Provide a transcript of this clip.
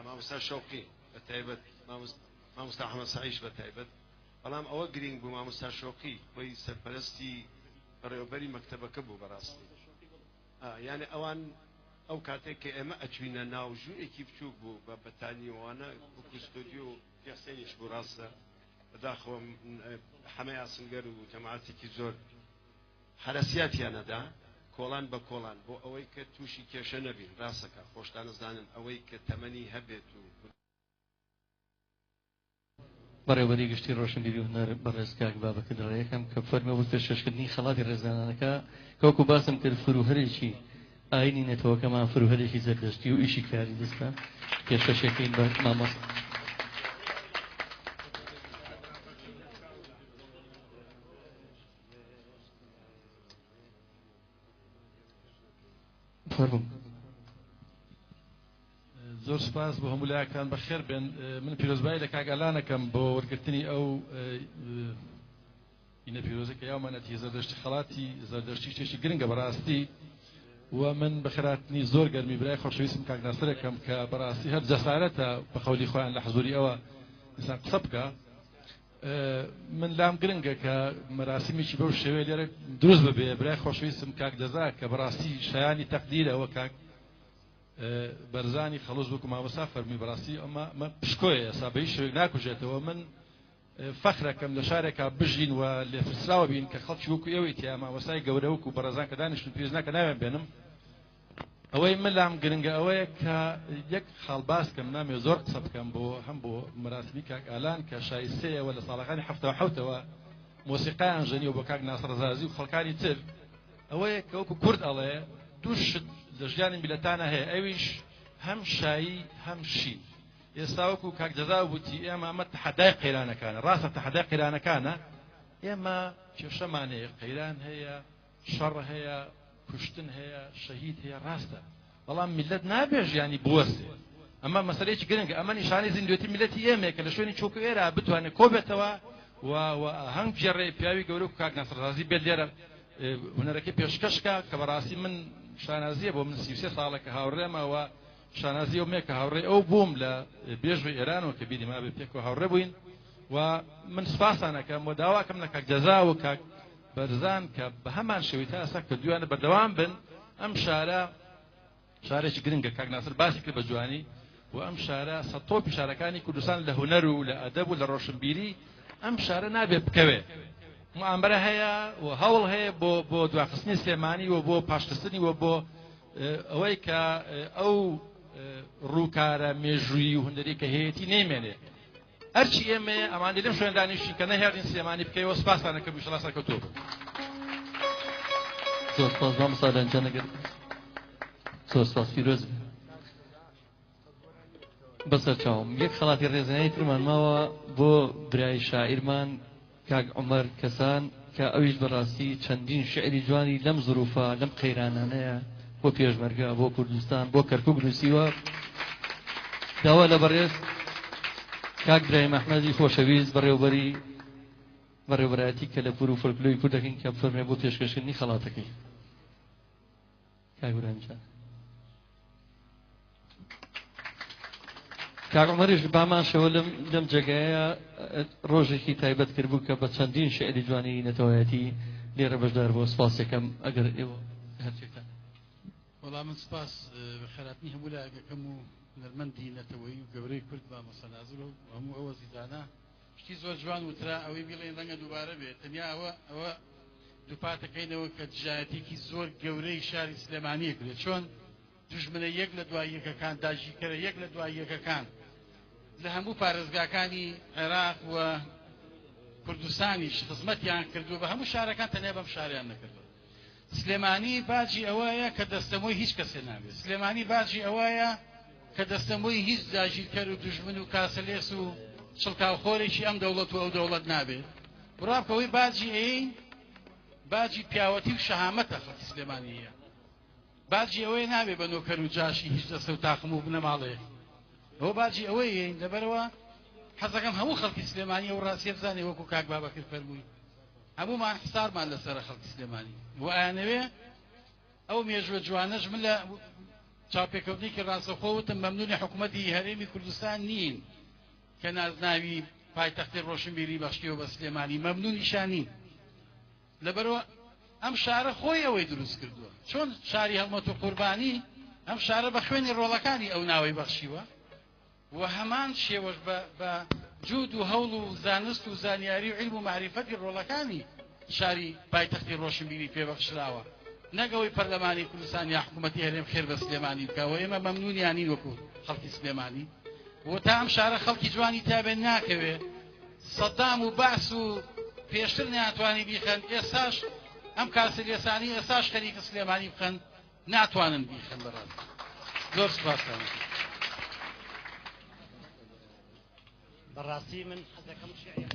مامۆستا شەوقی بە تایبەت مامۆستا ئەحمەد سەعیش بە تایبەت بەڵام ئەوە گرنگ بوو مامۆستا شەوقی بۆی سەرپەرستی بەڕێوەبەری مەکتەبەکە بوو بەڕاستی یعنی ئەوان ئەو کاتێک کە ئێمە ئەچوینە ناو ژوورێکی بچووک بوو بە بەتانیەوانە وەکو ستۆدیۆ پیاسێنیش بوو ڕاستە بەداخەوە حەمەی ئاسنگەر و جەماعەتێکی زۆر حرەسیاتیانەدا کۆڵان بە کۆڵان بۆ ئەوەی کە تووشی کێشە نەبین ڕاستەکە خۆشتانەزانن ئەوەی کە تەمەنی هەبێت و بەڕێوەبەری گشتی ڕۆشنبیری و هونەر بەڕێزگاک بابەکە دڕێیەکەم کە فەرمە بۆ پێشکەشکردنی خەڵاتی ڕێزانانەکە کەوەکو باسم کرد فروهەرێکی ئاینی نێتەوەکەمان فروهەرێکی زەردەشتی و ئیشی کاری دەستە پێشکەشەکەین بە مامۆستا زۆر سپاس بۆ هەموو لایەکان بەخێر بێن من پیرۆزبایی لە کاگەلانەکەم بۆ وەرگرتنی ئەو ئینە پیرۆزەکە یاومانەتی زەردەشتی خەڵاتی زەردەشتی شتێکی گرنگە بەڕاستی و من بەخێراتنی زۆر گەرمی برای خۆشەویستم کاک ناسرەکەم کە بەڕاستی هەر جەسارەتە بە قەولی خۆیان لە حزوری ئەوە ئینسان قسە بکە من لام گرنگە کە مەراسیمێکی بەو شێوەیە لێرە دروست ببێ برای خۆشەویستم کاک دەزا کە بەڕاستی شایانی تەقدیرەوە کاک بەرزانی خەڵوز بکو مامۆستا فەرمی بەڕاستی ئەمە پشکۆیە ئێستا بە هیچ شوێک ناکوژێتەوە من فەخرەکەم لە شارێکا بژین و لێفرسراوە بین کە خەڵکی وەکو ئێوەی تیا مامۆستای گەورە وەکو بەڕێزان کە دانیشتن پێویست ناکە ناوێن بێنم ئەوەی من لام گرنگە ئەوەیە کە یەک خاڵباس کەم نامێ زۆر قسە بکەم بۆ هەم بۆ مەراسمی کاک ئالان کە شایستەیەوە لە ساڵەکانی حەفتەوە حەوتەوە مۆسیقایان ژەنی و بۆ کاک ناسر زازی و خەڵکانی تر ئەوەیە کە وەکو کورد ئەڵێ دوو شت لە ژیانی میلەتانە هەیە ئەویش هەم شایی هەم شین ئێستا وەکو کاک جەزا وتی ئێمە ئەمە تەحەدای قەیرانەکانە ڕاستە تەحەدای قەیرانەکانە ئێمە کێشەمان هەیە قەیران هەیە شەڕ هەیە کوشتن هەیە شەهید هەیە ڕاستە بەڵام میلەت نابێ ژیانی بوەستێ ئەمە مەسەلەیەکی گرنگە ئەمە نیشانەی زیندوێتی میلەتی ئێمەیە کە لە شوێنی چۆک ئێرە بتوانێت کۆبێتەوە و هەنگ پێڕێ پیاوی گەورە و کاک ناسرزازی بێت لێرە هونەرەکەی پێشکەشکە کە بەڕاستی من شانازیە بۆ من 33 ساڵێکە هاوڕێمەوە شانازی ئەو مێکە هاوڕێ ئەو بووم لە بێژوی ئێرانەوە کە بیری ما بێ پێکەوە هاوڕێ بووین و من سپاسانەکەم و داواکەم لە کاک جەزا و کاک بەرزان کە بە هەمان شێوەی تا ئێستا کردویانە بەردەوام بن ئەم شارە شارێکی گرنگە کاک ناسر باسی کرد بە جوانی و ئەم شارە سەتۆپی شارەکانی کوردستان لە هونەر و لە ئەدەب و لە ڕۆشنبیری ئەم شارە نابێ بکەوێ معامبەرە هەیە و هەوڵ هەیە بۆ دواخستنی سلێمانی و بۆ پاشخستنی و بۆ ئەوەی کە ئەو ڕووکارە مێژووی و هوندەری کە هەیەی نەیمێنێ هەرچی ئێمە ئەمانە لەم شوێندانیشی کە نەهێڵین سلێمانی بکەیەوە سپاسانەکەم ئینشەڵا سەرکەوتوو بن زۆر سپاس مامۆستا لەنجانەگەر زۆر سپاس پیرۆز بەسەر چاوم یەک خەڵاتی ڕێزانەی ترمان ماوە بۆ برای شاعیرمان کاک عومەر کەسان کە ئەویش بەڕاستی چەندین شعری جوانی لەم زروفە لەم قەیرانانەیە بۆ پێشمەرگە بۆ کوردستان بۆ کەرکووک نووسیوە داوا لە بەڕێز کاک برای مەحمەدی خۆشەویست بەڕێوەبەرایەتی کە لە پور و فۆلکلۆری کوردەکەین کە بفەرمێ بۆ پێشکەشکردنی خەڵاتەکەی کاک برایمجان کاک عومەریش باماشەوە لەم جێگایە ڕۆژێکی تایبەت کردبوو کە بە چەندین شعری جوانی نەتەوەیەتی لێرە بەشدار بۆ سپاسێکم ئەگەر ئێوە هەرچێکتان وەڵام من سپاس بەخێراتنی هەموو لایەکەکەم و نەرمەندی نەتەوەیی و گەورەی کورد بە مەسەنازر و هەموو ئەوە زیدانە شتی زۆر جوان وترا ئەوەی بڵێن ڕەنگە دووبارە بێت تەنیا ئەوە دووپاتەکەینەوە کە دژایەتێکی زۆر گەورەی شاری سلێمانیە کرێت چۆن دوژمنە یەک لە دوای یەکەکان داژیکەرە یەک لە دوای یەکەکان لە هەموو پارێزگاکانی عێراق و کوردستانیش خزمەتیان کردو بە هەموو شارەکان تەنیا بەم شاریان نەکردو سلێمانی باجی ئەوەیە کە دەستەمۆی هیچ کەسێ نابێت سلێمانی باجی ئەوەیە کە دەستەمۆی هیچ داژیکەر و دوژمن و کاسەلێس و چڵکاوخۆرێکی ئەم دەوڵەت و ئەو دەوڵەت نابێت بڕابکەوەی باجی ئەین باجی پیاوەتی و شەهامەتە خەڵکی سلێمانیە باجی ئەوەی نابێت بە نۆکەر و جاشی هیچ دەستە و تاقم و بنە ماڵێ ئەوە باجی ئەوەی لەبەرەوە حەزەکەم هەموو خەڵکی سلێمانی ئەو ڕاستیە بزانێ وەکو کاک بابەکر فەرمووی هەموومان حسارمان لەسەرە خەڵکی سلێمانی و ئایانەوێ ئەو مێژوە جوانەش من چاپێکەوتنێکی ڕاستەوخۆوتم مەمنونی حکوومەتی هەرێمی کوردستان نین کە نازناوی پایتەختی ڕۆشنبیری بەخشیەوە بە سلێمانی مەمنونیشان نین لەبەرەوە ئەم شارە خۆی ئەوەی دروست کردووە چۆن شاری هەڵمەت و قوربانی ئەم شارە بە خوێنی ڕۆڵەکانی ئەو ناوەی بەخشیوە و هەمان شێوەش بە جود و هەوڵ و زانست و زانیاری و علم و معریفەتی ڕۆڵەکانی شاری پایتەختی ڕۆشنبیری پێبەخشراوە نەگەوەی پەرلەمانی کوردستان یا حکوومەتی هەرێم خێر بە سلێمانی بکەوە ئێمە مەمنونیانی وەکو خەڵکی سلێمانی و تا ئەم شارە خەڵکی جوانی تابێن ناکەوێ سەدام و باس و پێشتر ناتوانی بیخەن ئێساش ئەم کاسە لێسانی ئێساش خەریکە سلێمانی بخەن ناتوانن بیخەن بەڕاست زۆر سوپاسان بەڕاستی من حەزەکەم شیعری